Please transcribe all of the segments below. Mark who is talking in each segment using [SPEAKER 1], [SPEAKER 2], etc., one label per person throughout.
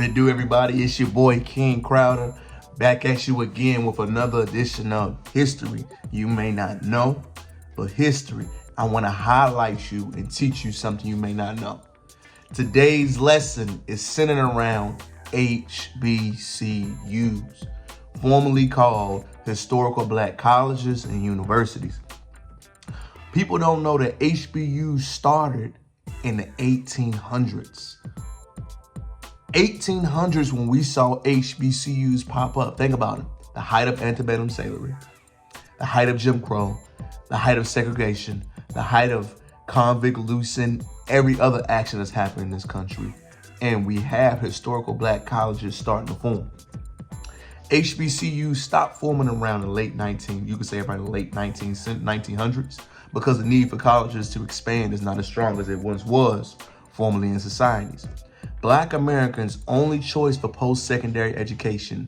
[SPEAKER 1] it do, everybody? It's your boy King Crowder, back at you again with another edition of History You May Not Know, but history, I want to highlight you and teach you something you may not know. Today's lesson is centered around HBCUs, formerly called Historical Black Colleges and Universities. People don't know that HBCUs started in the 1800s. 1800s when we saw HBCUs pop up. Think about it. The height of antebellum slavery, the height of Jim Crow, the height of segregation, the height of convict loosing, every other action that's happened in this country. And we have historical black colleges starting to form. HBCUs stopped forming around the late 1900s because the need for colleges to expand is not as strong as it once was formerly in societies. Black Americans' only choice for post-secondary education,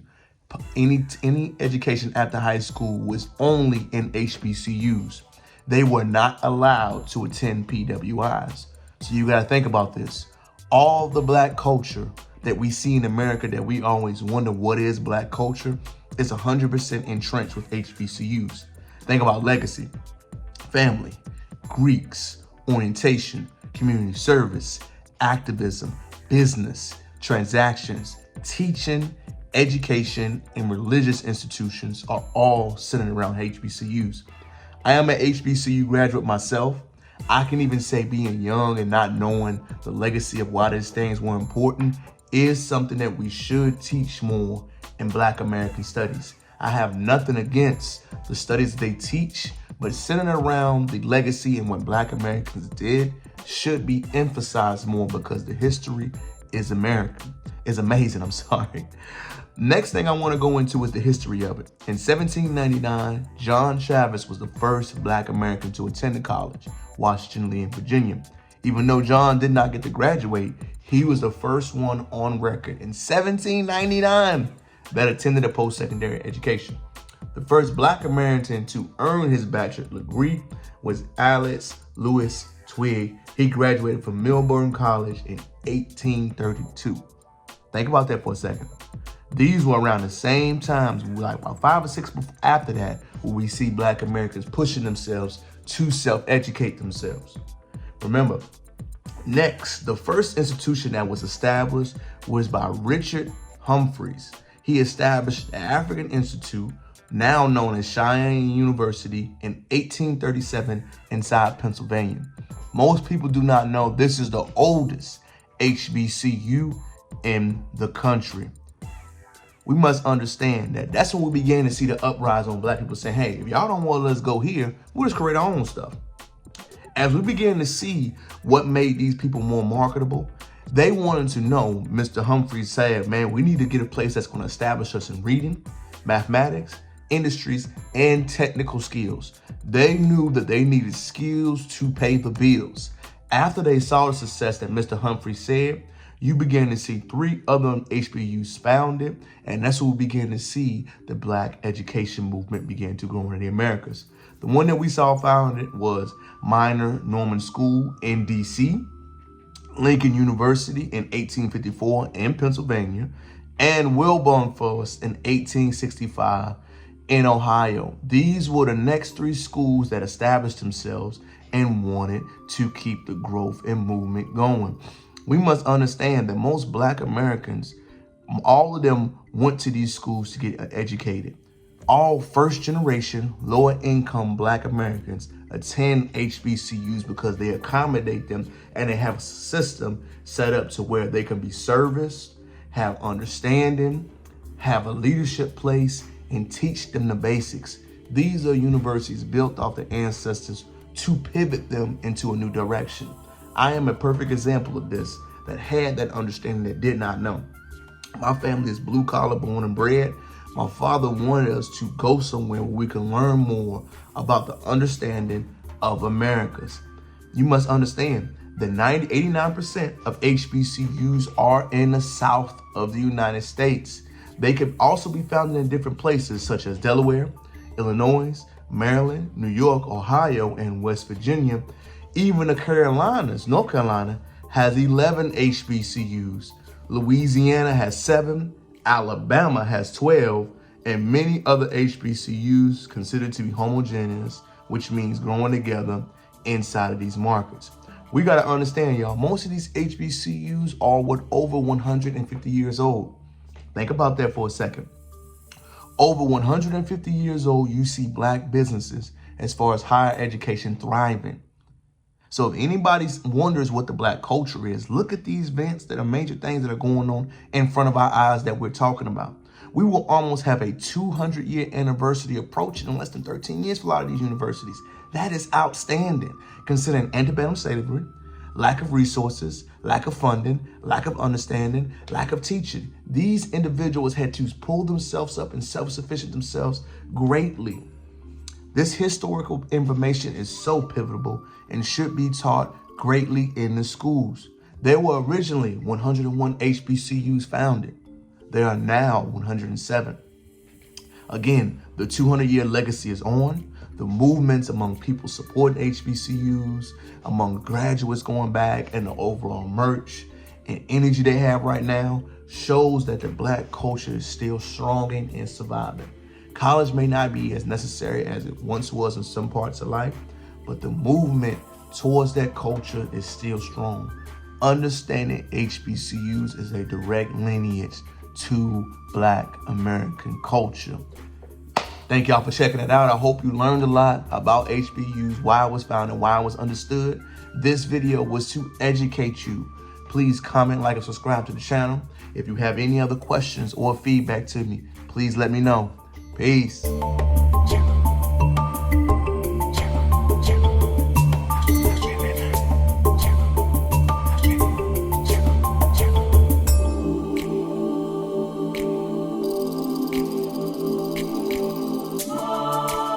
[SPEAKER 1] any education after high school, was only in HBCUs. They were not allowed to attend PWIs. So you got to think about this. All the black culture that we see in America that we always wonder what is black culture is 100% entrenched with HBCUs. Think about legacy, family, Greeks, orientation, community service, activism, business, transactions, teaching, education, and religious institutions are all centered around HBCUs. I am an HBCU graduate myself. I can even say being young and not knowing the legacy of why these things were important is something that we should teach more in Black American studies. I have nothing against the studies they teach, but centered around the legacy and what Black Americans did should be emphasized more because the history is amazing. Next thing I want to go into is the history of it. In 1799, John Chavis was the first Black American to attend a college, Washington Lee in Virginia. Even though John did not get to graduate, he was the first one on record in 1799 that attended a post-secondary education. The first Black American to earn his bachelor's degree was Alex Lewis Twigg. He graduated from Milburn College in 1832. Think about that for a second. These were around the same times, like about 5 or 6 after that, where we see Black Americans pushing themselves to self-educate themselves. Remember, next, the first institution that was established was by Richard Humphreys. He established the African Institute, now known as Cheyenne University, in 1837 inside Pennsylvania. Most people do not know this is the oldest HBCU in the country. We must understand that that's when we began to see the uprising on Black people saying, hey, if y'all don't want to let us go here, we'll just create our own stuff. As we began to see what made these people more marketable, they wanted to know, Mr. Humphreys said, man, we need to get a place that's going to establish us in reading, mathematics, industries, and technical skills. They knew that they needed skills to pay the bills. After they saw the success that Mr. Humphreys said, you began to see 3 other HBCUs founded, and that's when we began to see the Black education movement begin to grow in the Americas. The one that we saw founded was Minor Norman School in DC, Lincoln University in 1854 in Pennsylvania, and Wilberforce in 1865 in Ohio. These were the next 3 schools that established themselves and wanted to keep the growth and movement going. We must understand that most Black Americans, all of them went to these schools to get educated. All first generation, lower income Black Americans attend HBCUs because they accommodate them and they have a system set up to where they can be serviced, have understanding, have a leadership place, and teach them the basics. These are universities built off their ancestors to pivot them into a new direction. I am a perfect example of this, that had that understanding that did not know. My family is blue collar born and bred. My father wanted us to go somewhere where we can learn more about the understanding of Americas. You must understand that 89% of HBCUs are in the South of the United States. They can also be found in different places such as Delaware, Illinois, Maryland, New York, Ohio, and West Virginia. Even the Carolinas, North Carolina, has 11 HBCUs. Louisiana has 7, Alabama has 12, and many other HBCUs considered to be homogeneous, which means growing together inside of these markets. We got to understand, y'all, most of these HBCUs are over 150 years old. Think about that for a second. Over 150 years old, you see Black businesses as far as higher education thriving. So if anybody wonders what the Black culture is, look at these events that are major things that are going on in front of our eyes that we're talking about. We will almost have a 200-year anniversary approaching in less than 13 years for a lot of these universities. That is outstanding, considering antebellum slavery, lack of resources, lack of funding, lack of understanding, lack of teaching. These individuals had to pull themselves up and self-sufficient themselves greatly. This historical information is so pivotal and should be taught greatly in the schools. There were originally 101 HBCUs founded. There are now 107. Again, the 200-year legacy is on. The movements among people supporting HBCUs, among graduates going back, and the overall merch and energy they have right now shows that the Black culture is still strong and surviving. College may not be as necessary as it once was in some parts of life, but the movement towards that culture is still strong. Understanding HBCUs is a direct lineage to Black American culture. Thank y'all for checking it out. I hope you learned a lot about HBCUs, why it was founded, why it was understood. This video was to educate you. Please comment, like, and subscribe to the channel. If you have any other questions or feedback to me, please let me know. Peace.